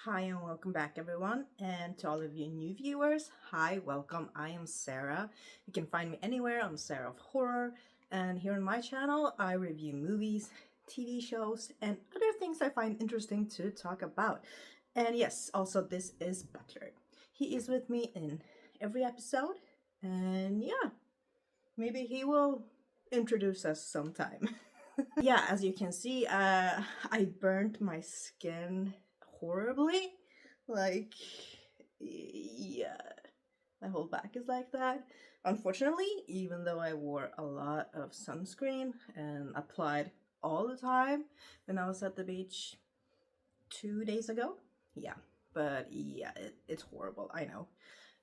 Hi and welcome back everyone, and to all of you new viewers, hi, welcome. I am Sarah. You can find me anywhere. I'm Sarah of Horror, and here on my channel I review movies, TV shows, and other things I find interesting to talk about. And yes, also this is Butler. He is with me in every episode, and yeah, maybe he will introduce us sometime. Yeah, as you can see, I burnt my skin horribly. Like, yeah, my whole back is like that. Unfortunately, even though I wore a lot of sunscreen and applied all the time when I was at the beach 2 days ago. Yeah, but yeah, it's horrible, I know.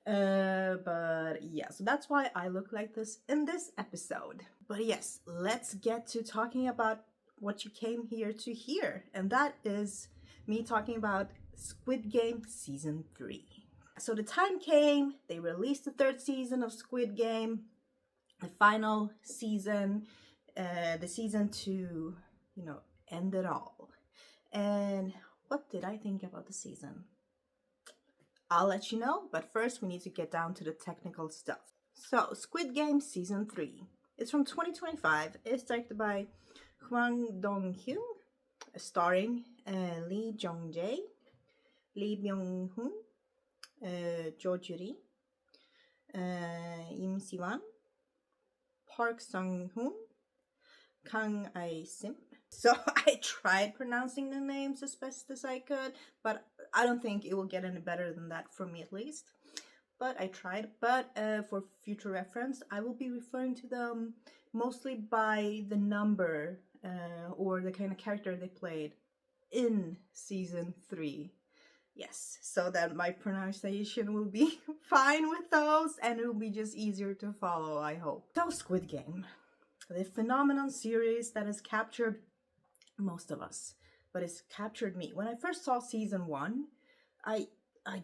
But yeah, so that's why I look like this in this episode. But yes, let's get to talking about what you came here to hear, and that is me talking about Squid Game Season 3. So the time came, they released the third season of Squid Game, the final season, the season to, end it all. And what did I think about the season? I'll let you know, but first we need to get down to the technical stuff. So, Squid Game Season 3. It's from 2025. It's directed by Hwang Dong-hyun, starring Lee Jong-jae, Lee Byung-hun, Jo Juri, Im Si-wan, Park Sung-hoon, Kang Ai-sim. So I tried pronouncing the names as best as I could, but I don't think it will get any better than that for me at least. But I tried. But for future reference, I will be referring to them mostly by the number or the kind of character they played in season 3. Yes, so that my pronunciation will be fine with those and it will be just easier to follow, I hope. So, Squid Game, the phenomenon series that has captured most of us, but it's captured me. When I first saw season 1, I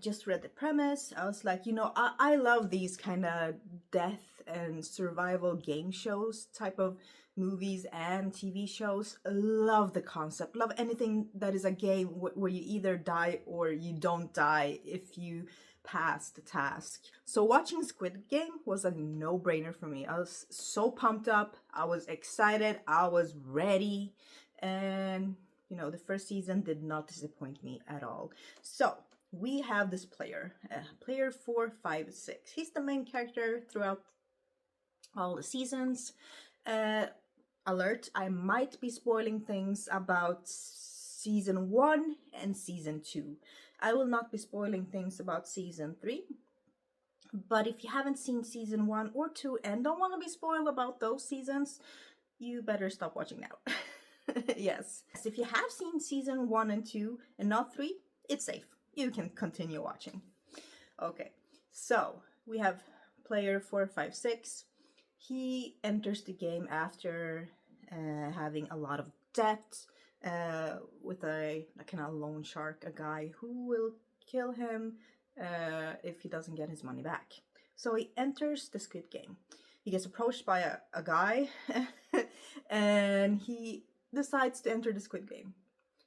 just read the premise. I was like, I love these kind of death and survival game shows type of movies and TV shows. Love the concept. Love anything that is a game where you either die or you don't die if you pass the task. So watching Squid Game was a no-brainer for me. I was so pumped up. I was excited. I was ready. And, the first season did not disappoint me at all. So we have this player, player 456. He's the main character throughout all the seasons. Alert, I might be spoiling things about season 1 and season 2. I will not be spoiling things about season 3. But if you haven't seen season 1 or 2 and don't want to be spoiled about those seasons, you better stop watching now. Yes. If you have seen season 1 and 2 and not 3, it's safe. You can continue watching. Okay, so we have player 456. He enters the game after having a lot of debt with a kind of loan shark, a guy who will kill him if he doesn't get his money back. So he enters the Squid Game. He gets approached by a guy and he decides to enter the Squid Game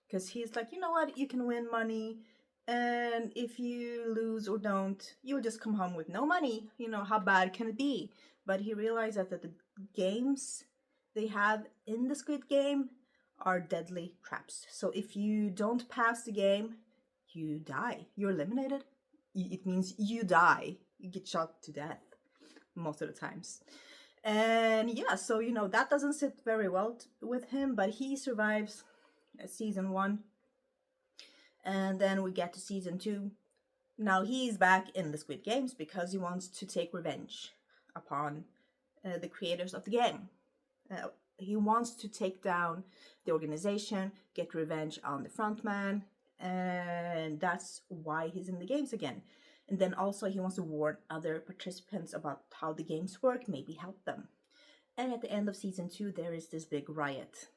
because he's like, you know what, you can win money. And if you lose or don't, you'll just come home with no money. How bad can it be? But he realized that the games they have in the Squid Game are deadly traps. So if you don't pass the game, you die. You're eliminated. It means you die. You get shot to death most of the times. And yeah, so that doesn't sit very well with him, but he survives season 1. And then we get to season 2. Now he's back in the Squid Games because he wants to take revenge upon the creators of the game. He wants to take down the organization, get revenge on the frontman, and that's why he's in the games again. And then also he wants to warn other participants about how the games work, maybe help them. And at the end of season 2, there is this big riot.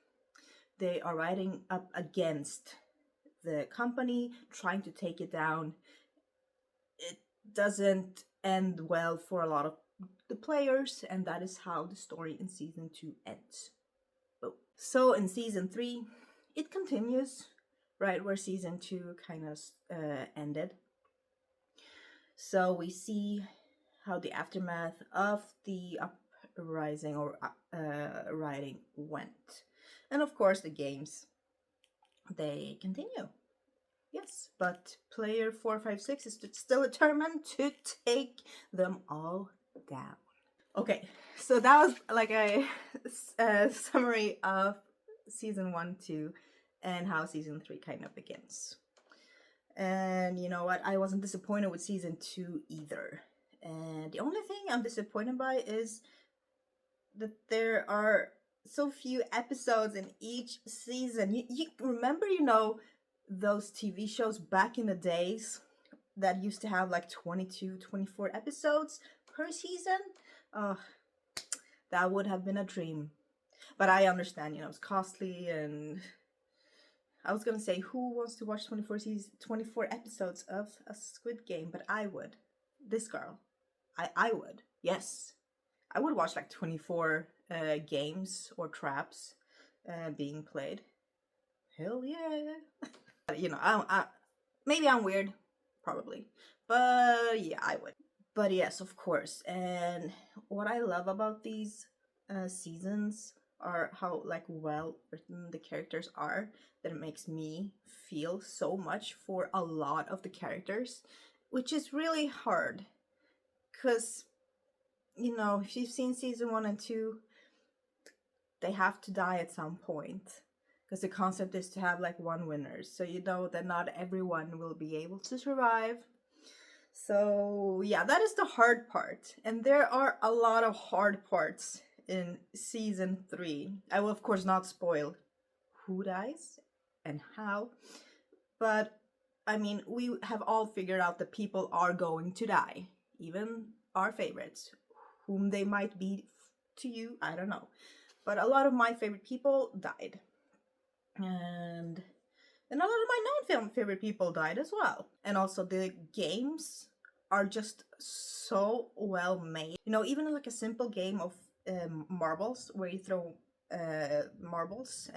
They are riding up against the company, trying to take it down. It doesn't end well for a lot of the players, and that is how the story in season 2 ends. So in season 3, it continues. right where season 2 kind of ended. So we see how the aftermath of the uprising or rioting went. And of course, the games, they continue. Yes, but player 456 is still determined to take them all down. Okay, so that was like a summary of season 1, 2, and how season 3 kind of begins. And you know what? I wasn't disappointed with season 2 either. And the only thing I'm disappointed by is that there are so few episodes in each season. You remember, those TV shows back in the days that used to have like 22, 24 episodes per season? Oh, that would have been a dream. But I understand, it's costly, and I was gonna say, who wants to watch 24 episodes of a Squid Game? But I would. This girl. I would. Yes. I would watch like 24 games or traps being played. Hell yeah. Maybe I'm weird. Probably. But yeah, I would. But yes, of course. And what I love about these seasons are how like well written the characters are, that it makes me feel so much for a lot of the characters, which is really hard because if you've seen season 1 and 2, they have to die at some point because the concept is to have like one winner, so that not everyone will be able to survive. So yeah, that is the hard part, and there are a lot of hard parts in season 3. I will of course not spoil who dies and how, but I mean, we have all figured out that people are going to die, even our favorites. Whom they might be to you, I don't know, but a lot of my favorite people died, and a lot of my non-film favorite people died as well. And also the games are just so well made. Even like a simple game of marbles, where you throw marbles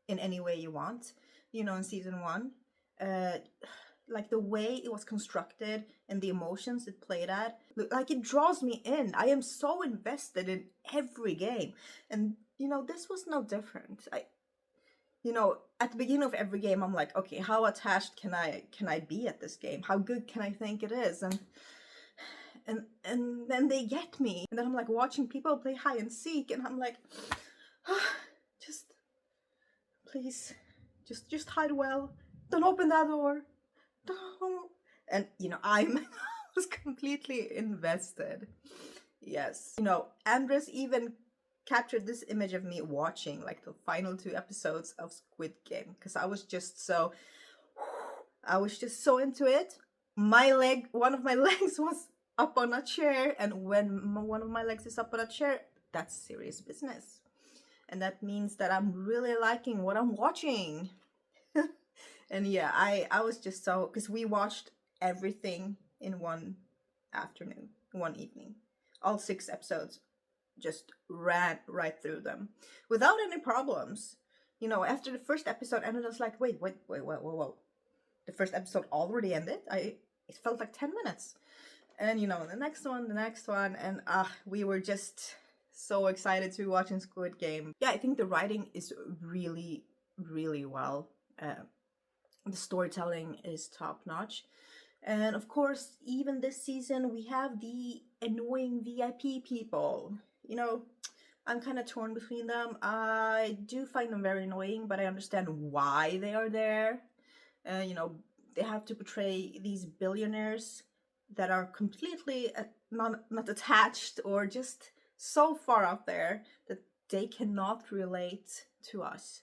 in any way you want, in season 1, like the way it was constructed and the emotions it played at, like it draws me in. I am so invested in every game, and this was no different. At the beginning of every game, I'm like, okay, how attached can I be at this game? How good can I think it is? And then they get me, and then I'm like watching people play hide and seek, and I'm like, just please, just hide well. Don't open that door. Don't. And I was completely invested. Yes. Andres even captured this image of me watching like the final 2 episodes of Squid Game, because I was just so into it. One of my legs was up on a chair, and when one of my legs is up on a chair, that's serious business, and that means that I'm really liking what I'm watching. And yeah, I was just so, because we watched everything in one afternoon, one evening, all 6 episodes, just ran right through them without any problems. After the first episode ended, I was like, wait, the first episode already ended? It felt like 10 minutes. And the next one, and we were just so excited to be watching Squid Game. Yeah, I think the writing is really, really well. The storytelling is top notch. And of course, even this season, we have the annoying VIP people. I'm kind of torn between them. I do find them very annoying, but I understand why they are there. They have to portray these billionaires that are completely not attached, or just so far out there that they cannot relate to us.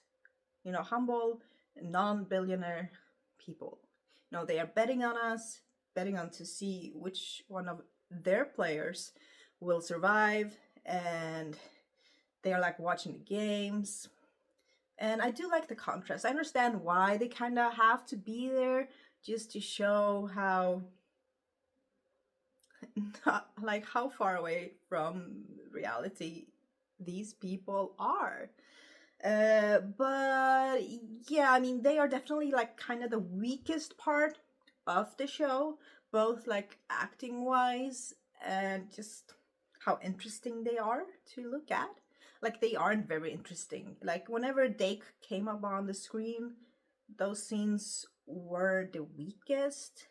Humble, non-billionaire people. They are betting on us, betting on to see which one of their players will survive, and they are like watching the games. And I do like the contrast. I understand why they kind of have to be there, just to show how how far away from reality these people are. But yeah, I mean, they are definitely like kind of the weakest part of the show, both like acting wise and just how interesting they are to look at. Like, they aren't very interesting. Like, whenever they came up on the screen, those scenes were the weakest.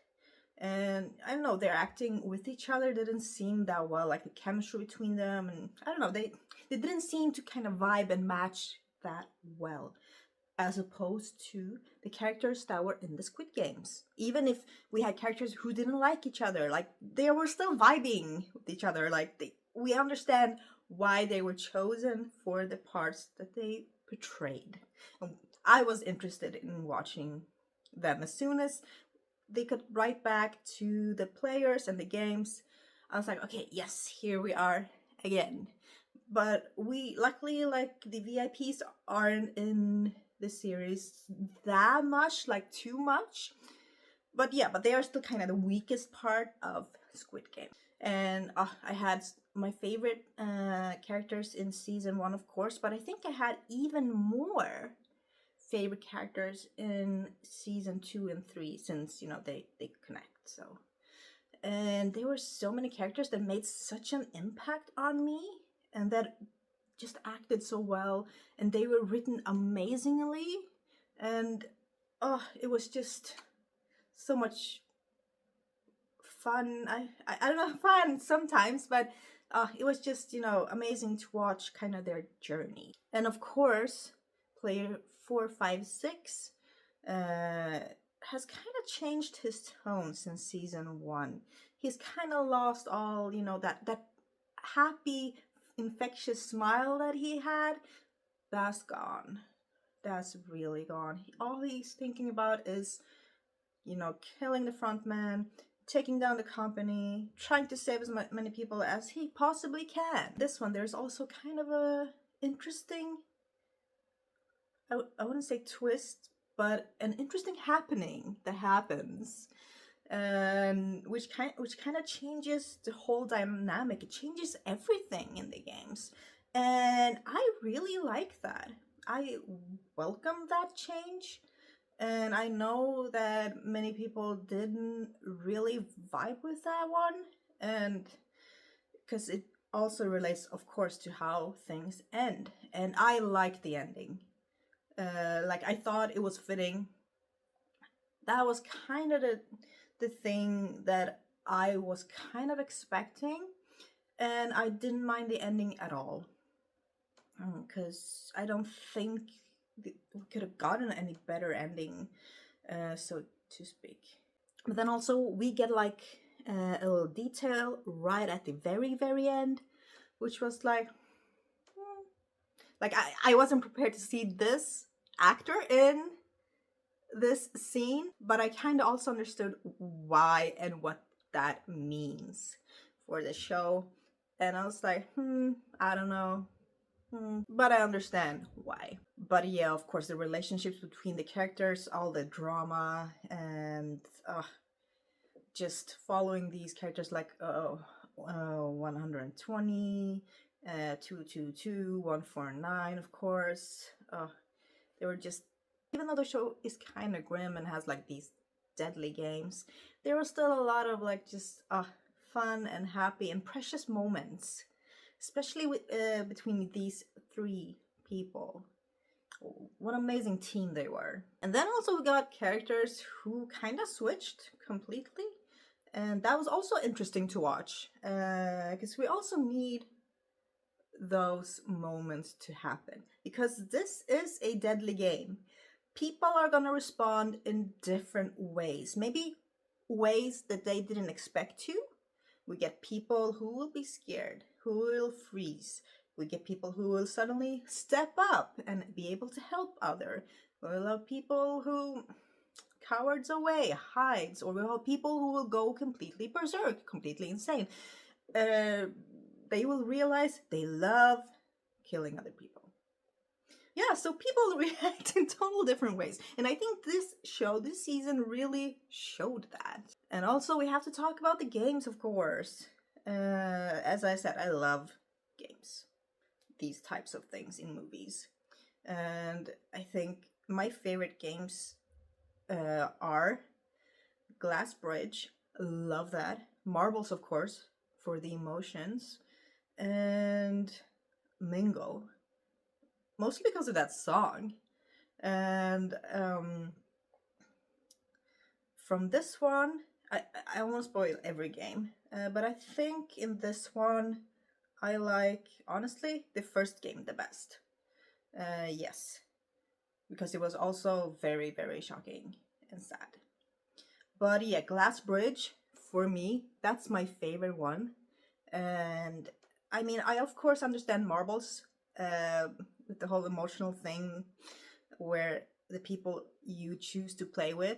And I don't know, their acting with each other didn't seem that well, like the chemistry between them, and I don't know, they didn't seem to kind of vibe and match that well, as opposed to the characters that were in the Squid Games. Even if we had characters who didn't like each other, like they were still vibing with each other. Like we understand why they were chosen for the parts that they portrayed. And I was interested in watching them as soon as they could write back to the players and the games. I was like, okay, yes, here we are again. But we luckily, like, the VIPs aren't in the series that much, like too much. But yeah, but they are still kind of the weakest part of Squid Game. And I had my favorite characters in season 1, of course, but I think I had even more favorite characters in season 2 and 3, since they connect. So, and there were so many characters that made such an impact on me and that just acted so well, and they were written amazingly, and it was just so much fun. I don't know, fun sometimes, but it was just amazing to watch kind of their journey. And of course, player 456 has kind of changed his tone since season 1. He's kind of lost all that happy, infectious smile that he had. That's gone. That's really gone. All he's thinking about is killing the front man, taking down the company, trying to save as many people as he possibly can. This one, there's also kind of a interesting, I wouldn't say twist, but an interesting happening that happens, which kind of changes the whole dynamic. It changes everything in the games, and I really like that. I welcome that change. And I know that many people didn't really vibe with that one, and because it also relates, of course, to how things end. And I like the ending. Like, I thought it was fitting. That was kind of the thing that I was kind of expecting, and I didn't mind the ending at all. Because I don't think we could have gotten any better ending, so to speak. But then also we get like a little detail right at the very, very end, which was like, like I wasn't prepared to see this actor in this scene, but I kind of also understood why and what that means for the show. And I was like, I don't know. But I understand why. But yeah, of course, the relationships between the characters, all the drama, and just following these characters like 120, 222, 149, of course. They were just, even though the show is kind of grim and has like these deadly games, there was still a lot of like just fun and happy and precious moments, especially with between these 3 people. What an amazing team they were. And then also we got characters who kind of switched completely, and that was also interesting to watch, because we also need those moments to happen, because this is a deadly game. People are gonna respond in different ways, maybe ways that they didn't expect to. We get people who will be scared, who will freeze. We get people who will suddenly step up and be able to help other. We'll have people who cowards away, hides, or we'll have people who will go completely berserk, completely insane. They will realize they love killing other people. Yeah, so people react in total different ways. And I think this show, this season, really showed that. And also we have to talk about the games, of course. As I said, I love games. These types of things in movies. And I think my favorite games are Glass Bridge, love that. Marbles, of course, for the emotions, and Mingle, mostly because of that song. And from this one, I won't spoil every game, but I think in this one, I like, honestly, the first game the best. Yes, because it was also very, very shocking and sad. But yeah, Glass Bridge, for me, that's my favorite one. And I mean, I of course understand Marbles, with the whole emotional thing where the people you choose to play with,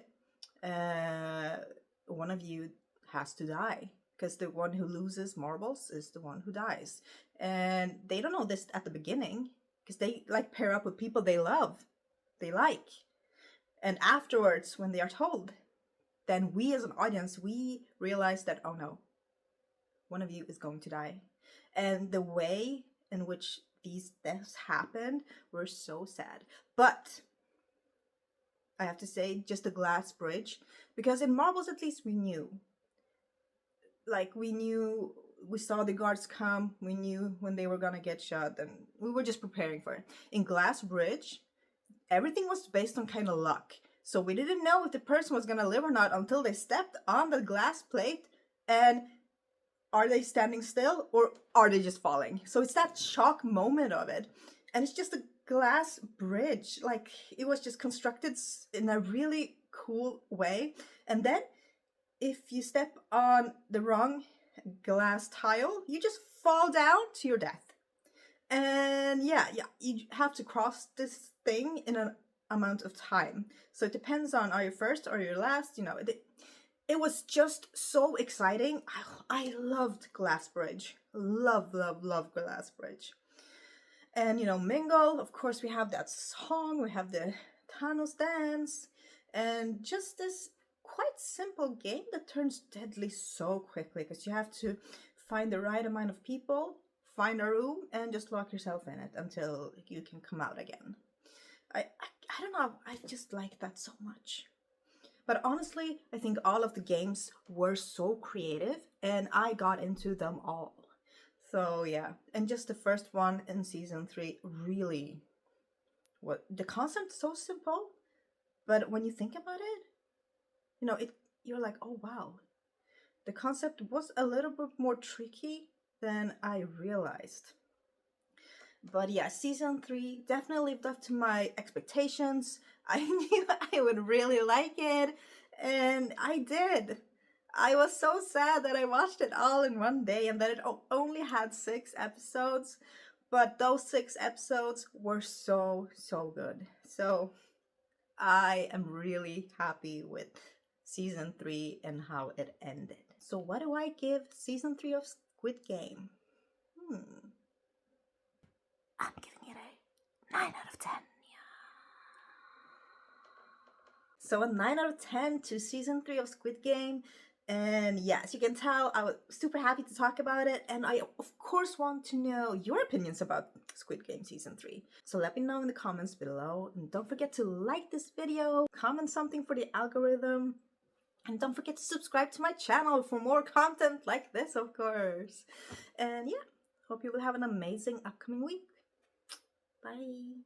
uh, one of you has to die, because the one who loses marbles is the one who dies. And they don't know this at the beginning, because they like pair up with people they love, they like. And afterwards, when they are told, then we as an audience, we realize that, oh no, one of you is going to die. And the way in which these deaths happened were so sad. But I have to say, just a Glass Bridge, because in Marbles at least we knew. Like, we saw the guards come, we knew when they were gonna get shot, and we were just preparing for it. In Glass Bridge, everything was based on kind of luck. So we didn't know if the person was gonna live or not until they stepped on the glass plate, and are they standing still or are they just falling? So it's that shock moment of it. And it's just a glass bridge. Like, it was just constructed in a really cool way. And then if you step on the wrong glass tile, you just fall down to your death. And yeah, you have to cross this thing in an amount of time. So it depends on, are you first or you're last, you know. It was just so exciting. I loved Glass Bridge. Love, love, love Glass Bridge. And you know, Mingle, of course, we have that song, we have the Thanos dance, and just this quite simple game that turns deadly so quickly, because you have to find the right amount of people, find a room, and just lock yourself in it until you can come out again. I don't know, I just like that so much. But honestly, I think all of the games were so creative and I got into them all. So yeah, and just the first one in season 3 really, what the concept's so simple, but when you think about it, you know, you're like, "Oh wow. The concept was a little bit more tricky than I realized." But yeah, season 3 definitely lived up to my expectations. I knew I would really like it, and I did. I was so sad that I watched it all in one day and that it only had 6 episodes, but those 6 episodes were so, so good. So I am really happy with season 3 and how it ended. So what do I give season 3 of Squid Game? I'm giving it a 9 out of 10. So a 9 out of 10 to season 3 of Squid Game. And yeah, as you can tell, I was super happy to talk about it. And I, of course, want to know your opinions about Squid Game season 3. So let me know in the comments below. And don't forget to like this video, comment something for the algorithm. And don't forget to subscribe to my channel for more content like this, of course. And yeah, hope you will have an amazing upcoming week. Bye.